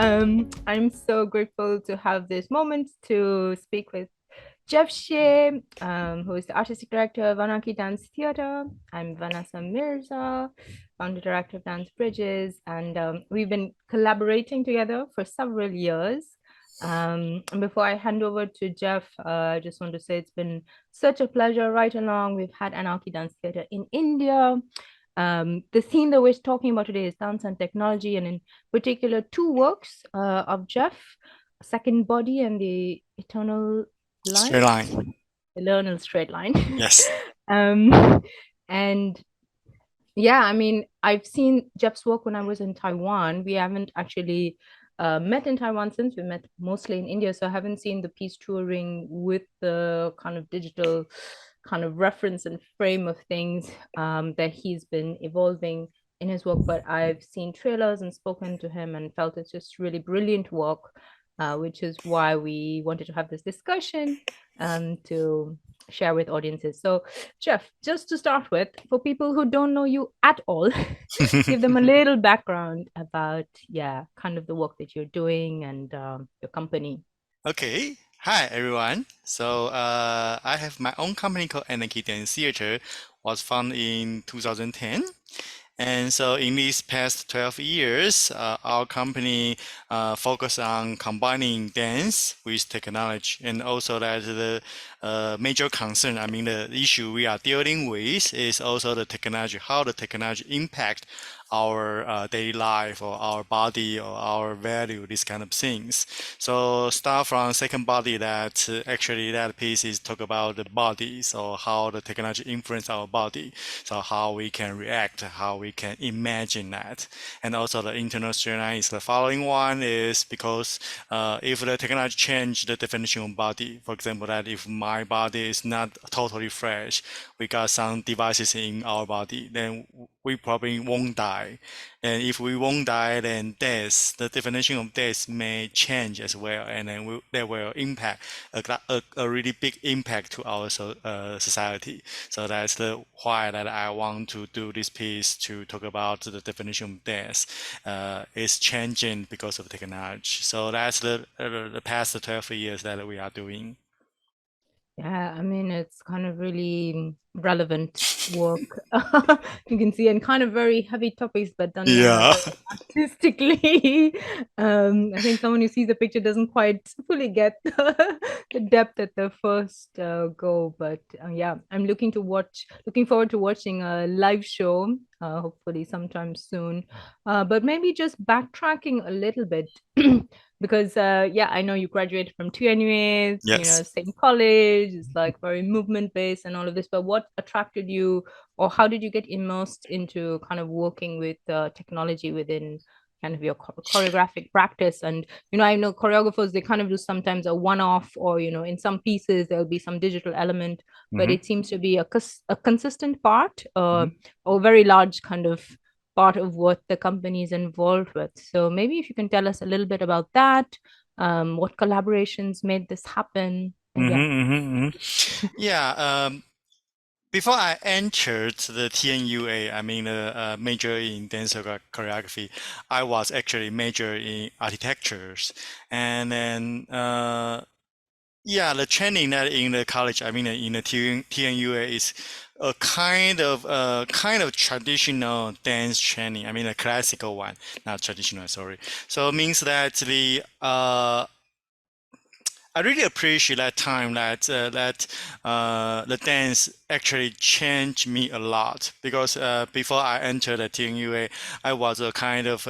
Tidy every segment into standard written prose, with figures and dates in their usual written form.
I'm so grateful to have this moment to speak with Chieh-Hua, who is the artistic director of Anarchy Dance Theatre. I'm Vanessa Mirza, founder director of Dance Bridges, and we've been collaborating together for several years. And before I hand over to Jeff, I just want to say it's been such a pleasure right along. We've had Anarchy Dance Theatre in India. The theme that we're talking about today is dance and technology, and in particular, two works of Jeff, Second Body and the Eternal Line, Straight line. the Eternal Straight Line. Yes. um, and yeah, I mean, I've seen Jeff's work when I was in Taiwan. We haven't actually met in Taiwan since. We met mostly in India, so I haven't seen the piece touring with the kind of digital kind of reference and frame of things that he's been evolving in his work. But I've seen trailers and spoken to him and felt it's just really brilliant work, which is why we wanted to have this discussion to share with audiences. So Jeff, just to start with, for people who don't know you at all, give them a little background about, yeah, kind of the work that you're doing and your company. Okay. Hi, everyone. So I have my own company called Anarchy Dance Theatre, was founded in 2010. And so in these past 12 years, our company focus on combining dance with technology. And also that the major concern, I mean, the issue we are dealing with is also the technology, how the technology impact our daily life or our body or our value, these kind of things. So start from second body that actually that piece is talk about the body, so how the technology influence our body, so how we can react, how we can imagine that. And also the internal storyline is the following one is because if the technology change the definition of body, for example, that if my body is not totally fresh, we got some devices in our body, then we probably won't die. And if we won't die, then death, the definition of death may change as well, and then that will impact a really big impact to our society. So that's the why that I want to do this piece to talk about the definition of death is changing because of technology. So that's the past 12 years that we are doing. Yeah, I mean, it's kind of really relevant work. You can see, and kind of very heavy topics, but done Yeah. very artistically. I think someone who sees the picture doesn't quite fully get the depth at the first go. But yeah, I'm looking forward to watching a live show, hopefully sometime soon. But maybe just backtracking a little bit. Because yeah, I know you graduated from two anyways, Yes. same college, it's like very movement based and all of this, but what attracted you, or how did you get immersed into kind of working with technology within kind of your choreographic practice? And I know choreographers, they kind of do sometimes a one-off, or in some pieces there'll be some digital element, but Hmm. it seems to be a consistent part, or very large kind of part of what the company is involved with. So maybe if you can tell us a little bit about that, what collaborations made this happen, and yeah. Yeah. Before I entered the TNUA, I mean, major in dance choreography, I was actually major in architectures. And then, yeah, the training that in the college, I mean, in the TNUA is a kind of traditional dance training. I mean, a classical one, not traditional, sorry. So it means that I really appreciate that time that the dance actually changed me a lot because before I entered the TNUA, I was a kind of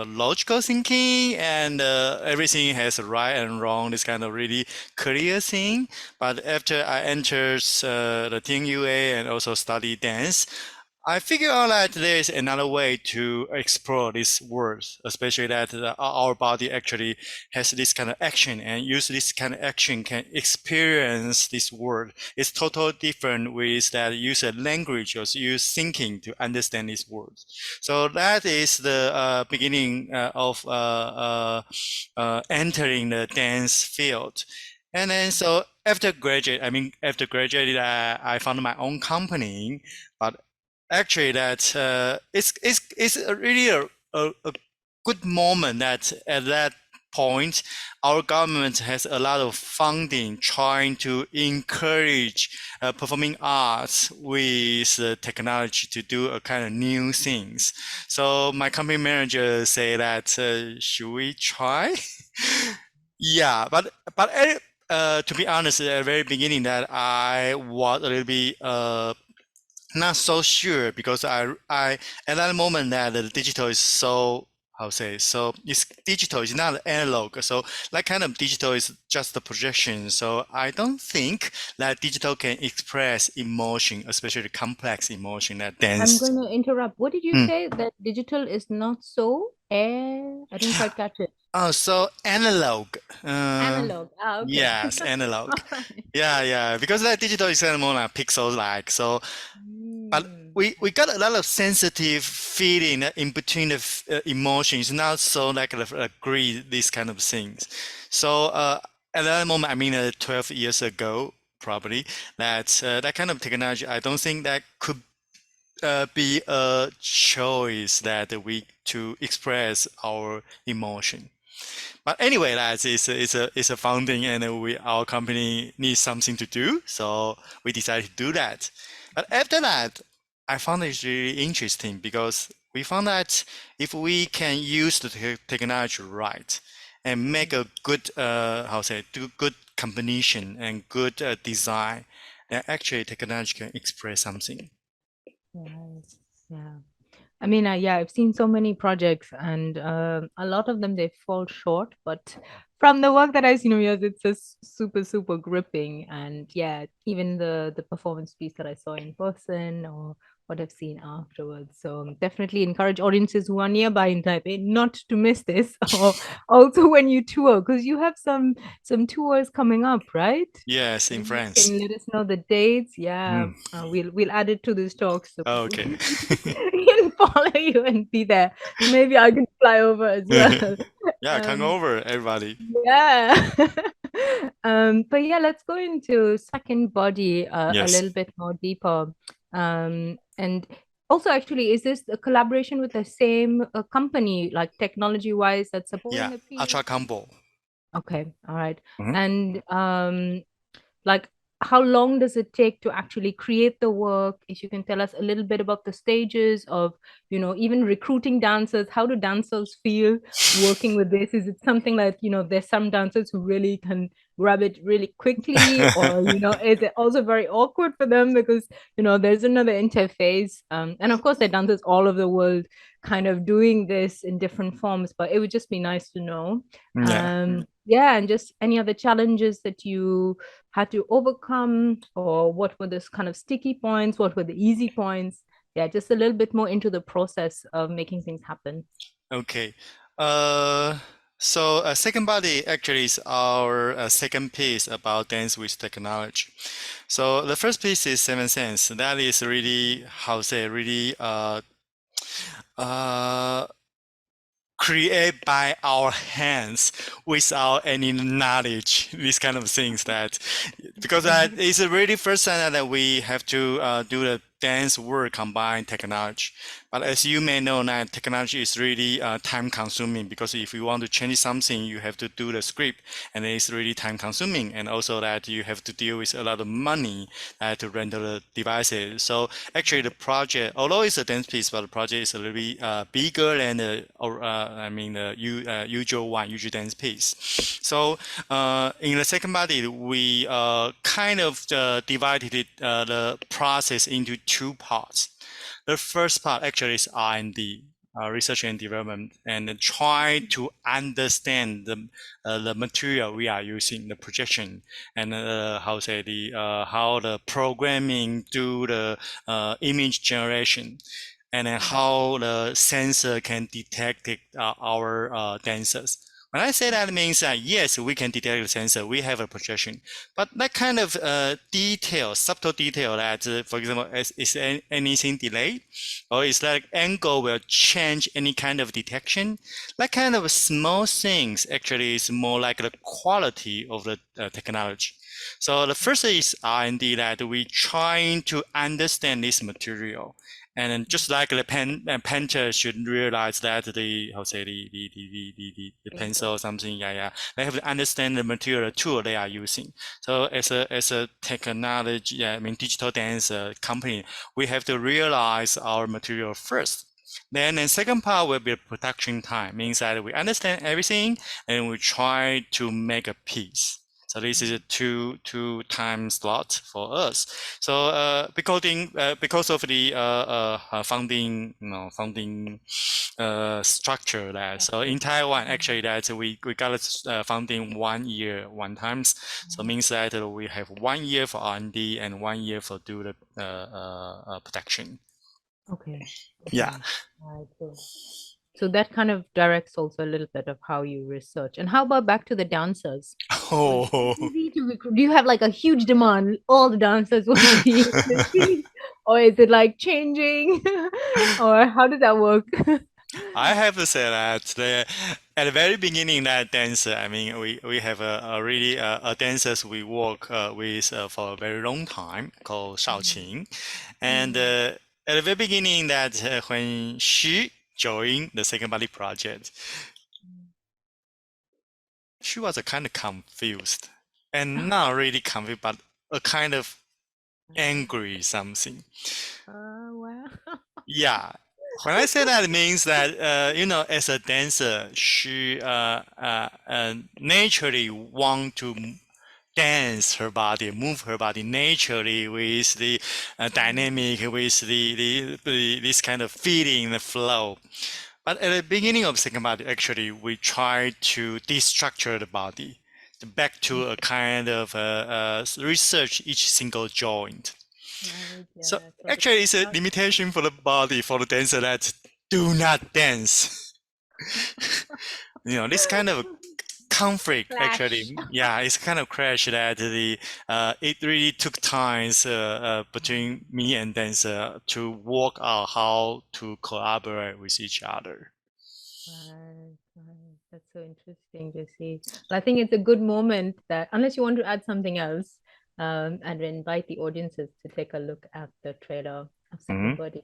logical thinking and everything has a right and wrong, this kind of really clear thing. But after I entered the TNUA and also study dance, I figure out that there is another way to explore this world, especially that our body actually has this kind of action and use this kind of action can experience this world. It's totally different with that use a language or use thinking to understand this world. So that is the beginning of entering the dance field. And then so after graduated, I found my own company, but actually that it's really a good moment that at that point, our government has a lot of funding trying to encourage performing arts with technology to do a kind of new things. So my company manager say that should we try? Yeah, but to be honest, at the very beginning, that I was a little bit not so sure because I at that moment that the digital is so how to say so it's digital, it's not analog. So that kind of digital is just a projection. So I don't think that digital can express emotion, especially complex emotion that I'm dance. going to interrupt. What did you Mm. say? That digital is not so? I didn't quite catch it. Oh, so analog. Analog. Ah, okay. Yes, analog. All right. Yeah, because that digital is kind of more like pixels like. So but Mm, we got a lot of sensitive feeling in between the emotions, not so like agree these kind of things. So at that moment, I mean, 12 years ago, probably that kind of technology, I don't think that could be a choice that we to express our emotion. But anyway, that is a founding, and we our company needs something to do, so we decided to do that. But after that, I found it really interesting because we found that if we can use the technology right and make a good how say do good combination and good design, then actually technology can express something. right. Yeah. I mean, yeah, I've seen so many projects, and a lot of them they fall short. But from the work that I've seen of yours, it's just super, super gripping. And yeah, even the performance piece that I saw in person, or what I've seen afterwards. So definitely encourage audiences who are nearby in Taipei not to miss this, or also when you tour, because you have some tours coming up, right? Yes, I in don't know if you France. can let us know the dates. Yeah, Mm. we'll add it to this talk so people Okay. can follow you and be there. Maybe I can fly over as well. Yeah, come Um, over, everybody. yeah. But yeah, let's go into second body a Yes. little bit more deeper. And also, actually, is this a collaboration with the same company, like technology-wise, that's supporting Yeah, the piece? Ultra Combo. Okay, all right. Mhm. And like how long does it take to actually create the work? If you can tell us a little bit about the stages of, even recruiting dancers, how do dancers feel working with this? Is it something like, there's some dancers who really can grab it really quickly, or, is it also very awkward for them because, there's another interface? And of course, there are dancers all over the world kind of doing this in different forms, but it would just be nice to know. Yeah. Yeah, and just any other challenges that you had to overcome, or what were those kind of sticky points? What were the easy points? Yeah, just a little bit more into the process of making things happen. Okay. Uh, so second body actually is our second piece about dance with technology. So the first piece is Seven Sense. That is really how to say really uh create by our hands without any knowledge, these kind of things that because it's the really first time that we have to do the dance work combine technology. But as you may know now, technology is really time consuming because if you want to change something, you have to do the script, and it's really time consuming, and also that you have to deal with a lot of money to render the devices. So actually, the project, although it's a dance piece, but the project is a little bit bigger than the usual one, usual dance piece. So in the second body, we kind of divided the process into two parts. The first part actually is R&D, research and development, and try to understand the material we are using, the projection, and how say the how the programming do the image generation, and then how the sensor can detect our dancers. When I say that, it means that yes, we can detect the sensor, we have a projection, but that kind of detail, subtle detail that, for example, is anything delayed, or is that angle will change any kind of detection? That kind of small things actually is more like the quality of the technology. So the first is R&D, that we trying to understand this material. And then just like the painter should realize that the, how say, the pencil or something, they have to understand the material tool they are using. So as a technology, I mean digital dance company, we have to realize our material first. Then the second part will be production time, means that we understand everything and we try to make a piece. So this is a two time slot for us. So because of the funding structure, that so in Taiwan actually that we got funding 1 year one times. So means that we have 1 year for R&D and 1 year for do the production. Okay. Yeah. Right. So that kind of directs also a little bit of how you research. And how about back to the dancers? Like, is Oh. it easy to recruit? Do you have like a huge demand? All the dancers want to be in the scene? Or is it like changing? Or how does that work? I have to say that at the very beginning, that dancer, I mean, we have a really a dancers we work with for a very long time called Shaoqing, and at the very beginning, that when she joined the Second Body Project, she was a kind of confused, and not really confused, but a kind of angry something. Wow. Yeah. When I say that, it means that as a dancer, she naturally want to dance her body, move her body naturally with the dynamic, with this kind of feeling, the flow. But at the beginning of second body, actually, we try to destructure the body, back to a kind of research each single joint. Right, So yeah. So the actually, it's a limitation for the body, for the dancer, that do not dance. This kind of conflict clash. actually, yeah, it's kind of crash that it really took times between me and dancer to work out how to collaborate with each other. Right, right. That's so interesting to see. But I think it's a good moment that, unless you want to add something else, and invite the audiences to take a look at the trailer of Second Mhm. Body.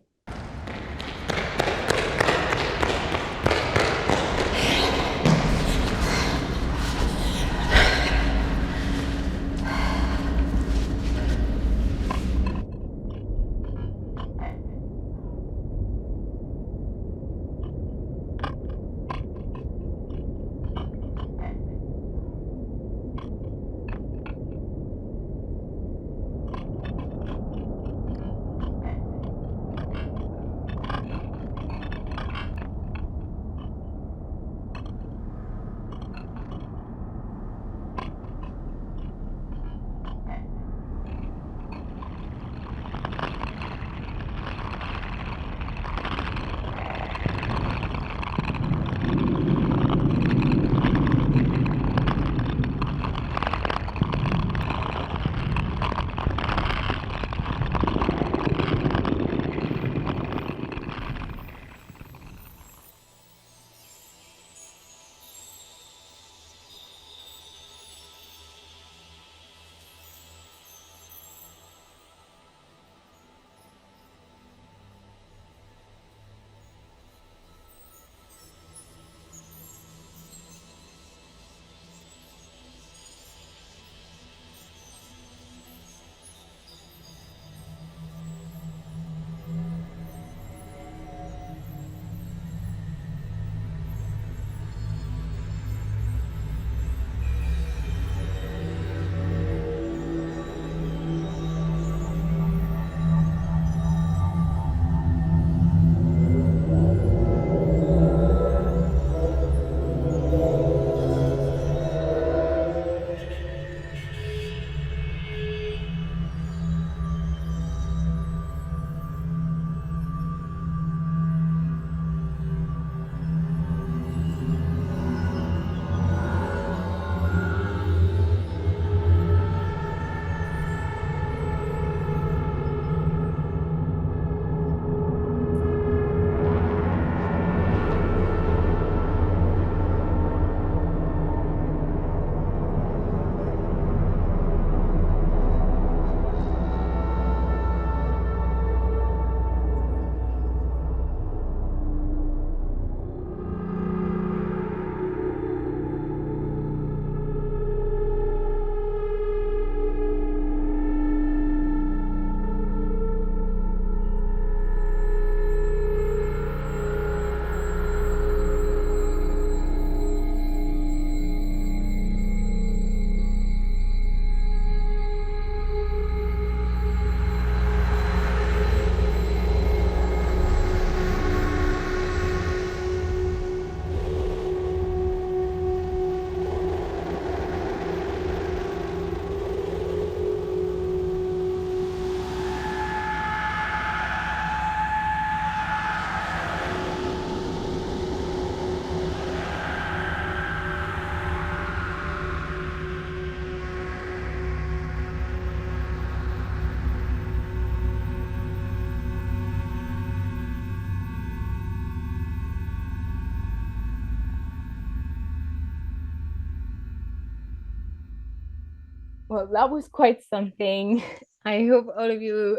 Well, that was quite something. I hope all of you,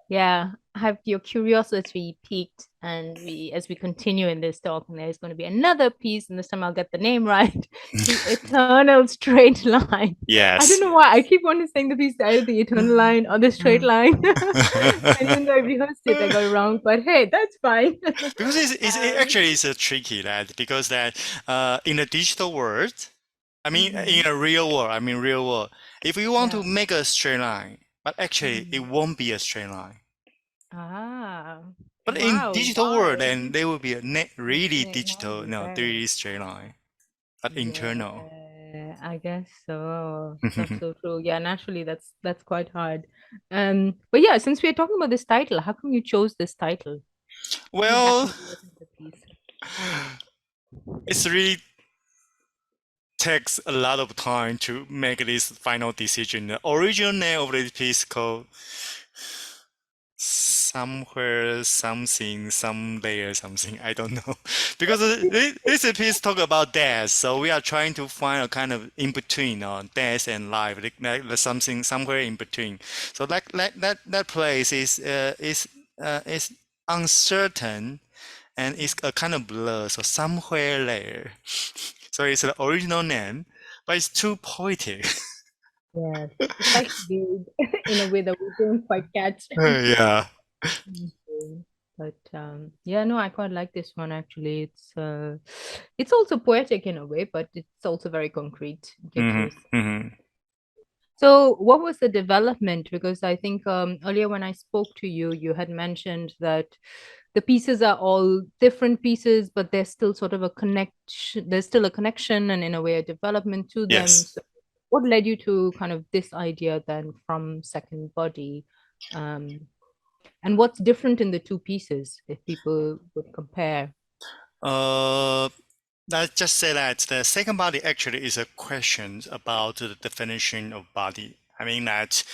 yeah, have your curiosity piqued, and as we continue in this talk, and there's going to be another piece, and this time I'll get the name right, the eternal straight line. I don't Yes. know why I keep wanting to saying the piece either the eternal line or the straight line, and even though I rehearsed it, I got it wrong. But hey, that's fine. Because it um, actually is a tricky that because that in a digital world, I mean mhm. in a real world, I mean real world, if you want to Yeah. make a straight line, but actually it Mhm. won't be a straight line. Ah, But in wow. digital world, Why? then there will be a really It might digital, be no, right. 3D straight line, but internal. Yeah, I guess so. That's so true. Yeah, naturally, that's quite hard. But yeah, since we're talking about this title, how come you chose this title? What Well, exactly was in the piece? it's really takes a lot of time to make this final decision. The original name of this piece called somewhere something someday or something, I don't know, because this piece talk about death, so we are trying to find a kind of in between death and life, like something somewhere in between. So that place is uncertain, and it's a kind of blur, so somewhere there. So it's the original name, but it's too poetic. Yes, it's like big in a way that we don't quite catch. Yeah. Okay. But yeah, no, I quite like this one actually. It's also poetic in a way, but it's also very concrete. You get Hmm. to. Hmm. So, what was the development? Because I think earlier when I spoke to you, you had mentioned that the pieces are all different pieces, but there's still sort of a connection. There's still a connection and, in a way, a development to them. Yes. So, what led you to kind of this idea then from Second Body? Um, and what's different in the two pieces if people would compare? Uh, let's just say that the second body actually is a question about the definition of body. I mean that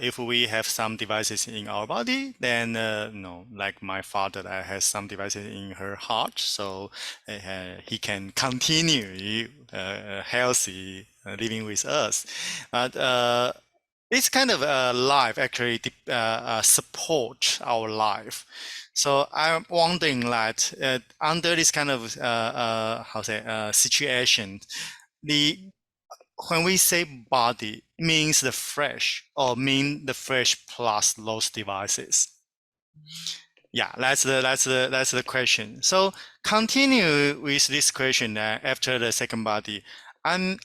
if we have some devices in our body, then no, like my father that has some devices in her heart, so he can continue healthy living with us. But this kind of life actually support our life. So I'm wondering that under this kind of how say situation, the when we say body means the flesh or mean the flesh plus those devices. Yeah, that's the question. So continue with this question after the second body. I'm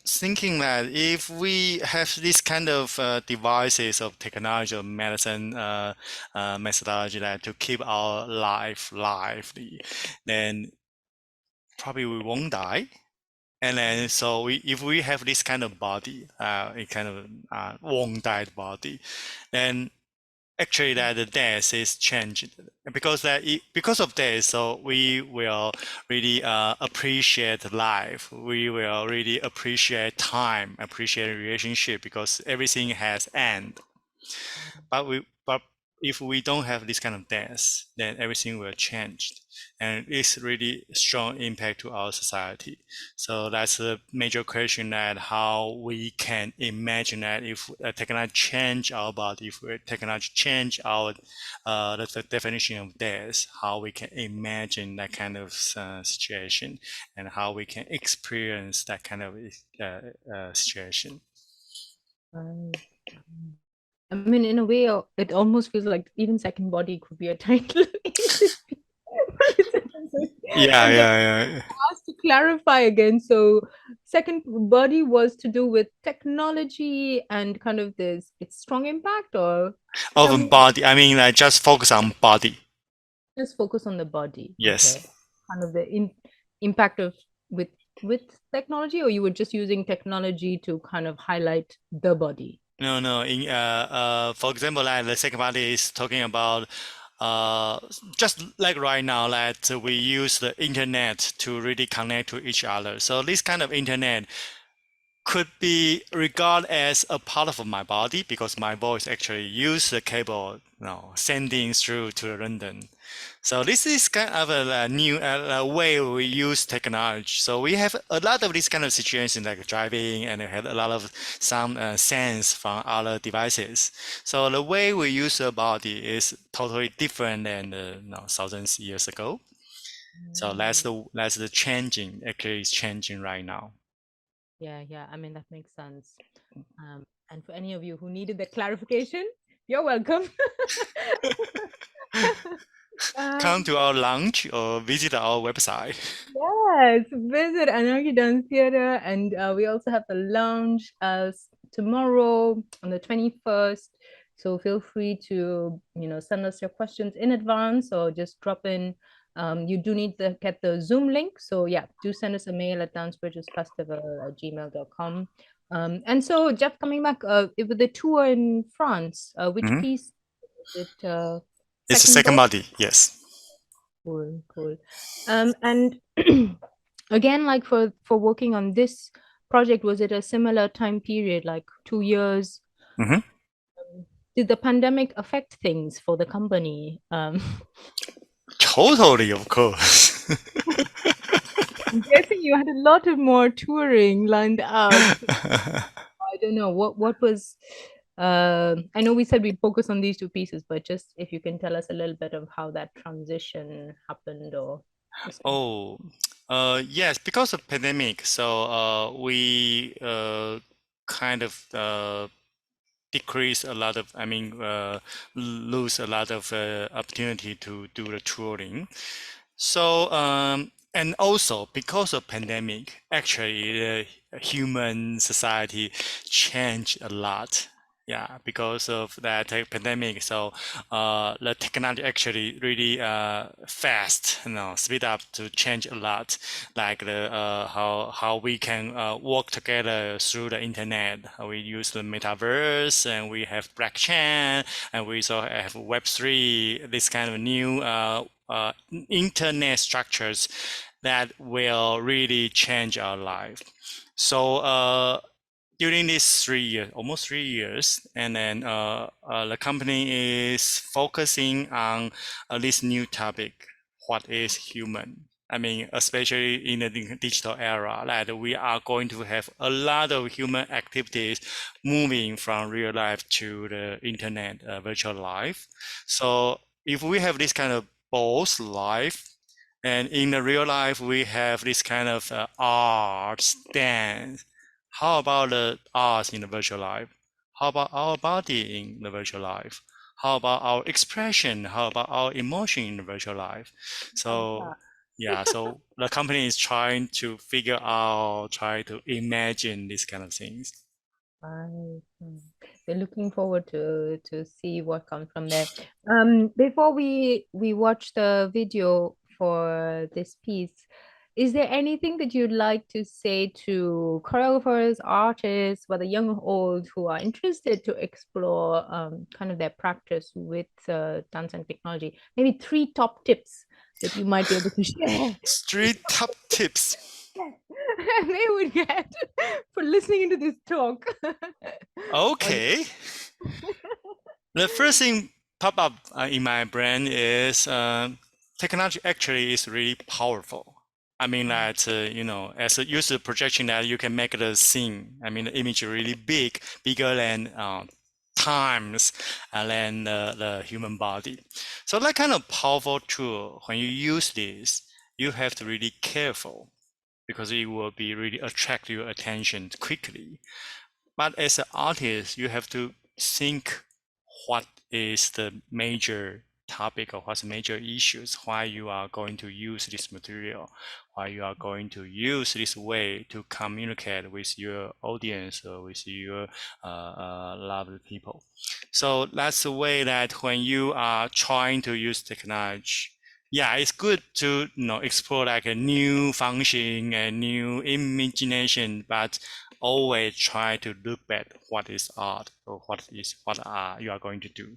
thinking that if we have this kind of devices of technology or medicine methodology that to keep our life lively, then probably we won't die. And then so if we have this kind of body, a kind of won't die body, then actually that the death is changed because because of this, so we will really appreciate life, we will really appreciate time, appreciate relationship, because everything has end. But if we don't have this kind of death, then everything will change, and it's really strong impact to our society. So that's the major question, that how we can imagine that if technology change our body, if technology change our the definition of death, how we can imagine that kind of situation, and how we can experience that kind of situation. Right. I mean, in a way, it almost feels like even Second Body could be a title. Yeah, I'm just yeah, yeah. asked to clarify again. So, Second Body was to do with technology and kind of this its strong impact, or tell Of me, body, I mean, like just focus on body. just focus on the body. Yes. Okay, kind of the impact of with with technology, or you were just using technology to kind of highlight the body. No, no. In for example, like the second body is talking about uh, just like right now that we use the internet to really connect to each other. So this kind of internet could be regarded as a part of my body because my voice actually use the cable, sending through to London. So this is kind of a new way we use technology. So we have a lot of these kind of situations like driving, and we have a lot of some sense from other devices. So the way we use the body is totally different than thousands years ago. So Mm. that's the changing. Actually, it's changing right now. Yeah, yeah. I mean, that makes sense. And for any of you who needed the clarification, you're welcome. Come um, to our lounge or visit our website. Yes, visit Anarchy Dance Theatre, and we also have the lounge tomorrow on the 21st. So feel free to, send us your questions in advance or just drop in. You do need to get the Zoom link. So yeah, do send us a mail at dancebridgesfestival@gmail.com. And so Jeff, coming back with the tour in France, which Mhm. piece is it? It's a Second second ball? body, yes. Cool, cool. And again, like for working on this project, was it a similar time period, like 2 years? Hmm. Did the pandemic affect things for the company? Totally, of course. I'm guessing you had a lot of more touring lined up. I don't know what was. I know we said we'd focus on these two pieces, but just if you can tell us a little bit of how that transition happened, or just. Oh, yes, because of pandemic, so we kind of decrease a lot of, lose a lot of opportunity to do the touring. So, and also because of pandemic, actually the human society changed a lot. Yeah, because of that pandemic, so the technology actually really fast, speed up to change a lot. Like the how we can work together through the internet. We use the metaverse, and we have blockchain, and we also have Web3. This kind of new internet structures that will really change our life. So during these 3 years, almost 3 years, and then the company is focusing on this new topic: what is human? I mean, especially in the digital era, that we are going to have a lot of human activities moving from real life to the internet, virtual life. So if we have this kind of both life, and in the real life we have this kind of arts, dance. How about the arts in the virtual life? How about our body in the virtual life? How about our expression? How about our emotion in the virtual life? Love So that. yeah, so the company is trying to figure out, try to imagine these kind of things. Right. We're looking forward to see what comes from there. Before we watch the video for this piece, is there anything that you'd like to say to choreographers, artists, whether young or old, who are interested to explore kind of their practice with dance and technology? Maybe three top tips that you might be able to share. Street top tips. They would get for listening into this talk. On Okay. The first thing pop up in my brain is technology actually is really powerful. I mean that as a user projection that you can make the scene. I mean the image really big, bigger than times and then the human body. So that kind of powerful tool, when you use this, you have to really careful because it will be really attract your attention quickly. But as an artist, you have to think what is the major topic or what's the major issues, why you are going to use this material, why you are going to use this way to communicate with your audience or with your loved people. So that's the way that when you are trying to use technology, yeah, it's good to explore like a new function and new imagination, but always try to look at what is art or what are you are going to do.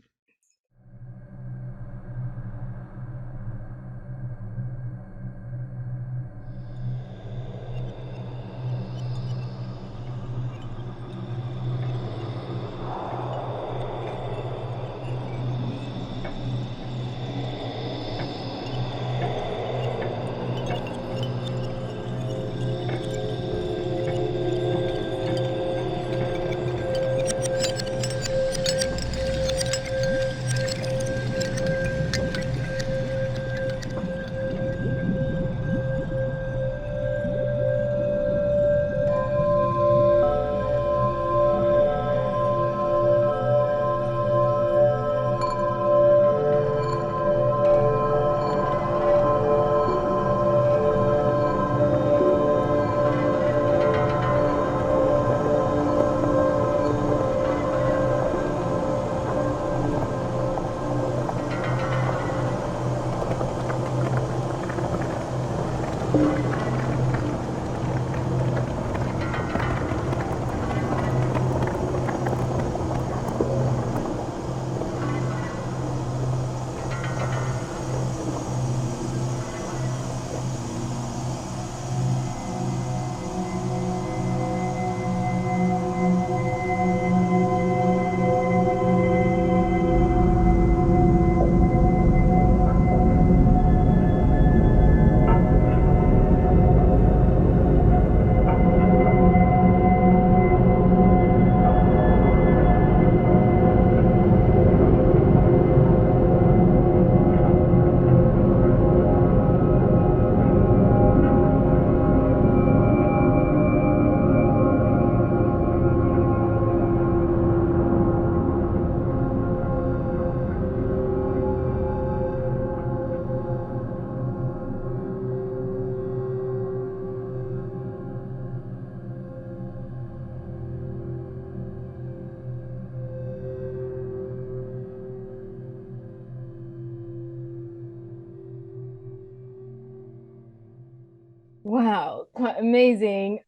Wow, quite amazing.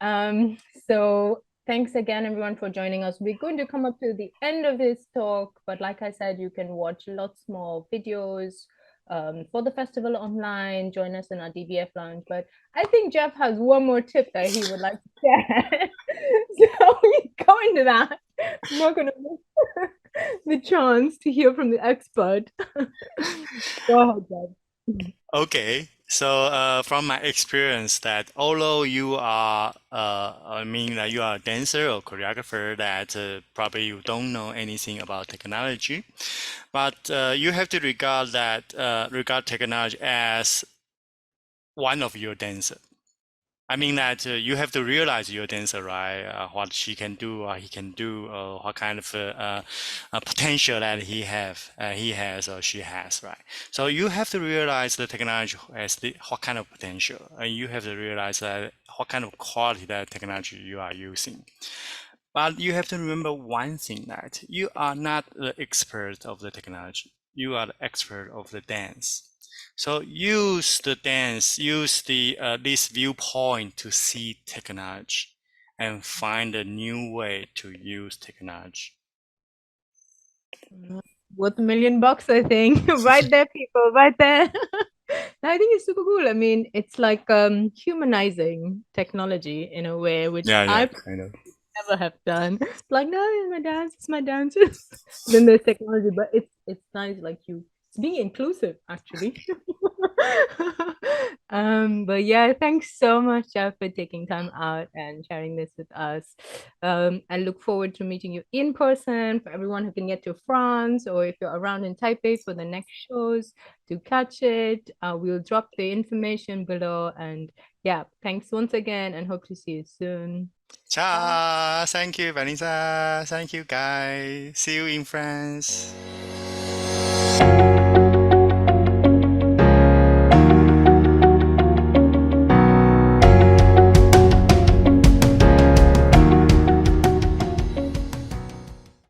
So thanks again, everyone, for joining us. We're going to come up to the end of this talk, but like I said, you can watch lots more videos for the festival online. Join us in our DBF lounge. But I think Jeff has one more tip that he would like to share. So we go into that. I'm not going to miss the chance to hear from the expert. Go ahead, Jeff. Okay, so from my experience, that although you are, you are a dancer or choreographer, that probably you don't know anything about technology, but you have to regard technology as one of your dancer. I mean that you have to realize your dancer, right? What she can do, or he can do, what kind of potential that he has or she has, right? So you have to realize the technology has what kind of potential, and you have to realize that what kind of quality that technology you are using. But you have to remember one thing, that you are not the expert of the technology. You are the expert of the dance. So use the dance, use the this viewpoint to see technology and find a new way to use technology. Worth $1 million, I think. Right there, people, right there. I think it's super cool. I mean, it's like humanizing technology in a way, which Yeah, I yeah, kind of. never have done. Like, no, it's my dance. Then there's technology, but it's nice, like you it's being inclusive actually. But yeah, thanks so much, Jeff, for taking time out and sharing this with us. I look forward to meeting you in person. For everyone who can get to France, or if you're around in Taipei for the next shows to catch it, we'll drop the information below. And yeah, thanks once again, and hope to see you soon. Bye. Ciao! Thank you, Vanessa. Thank you, guys. See you in France.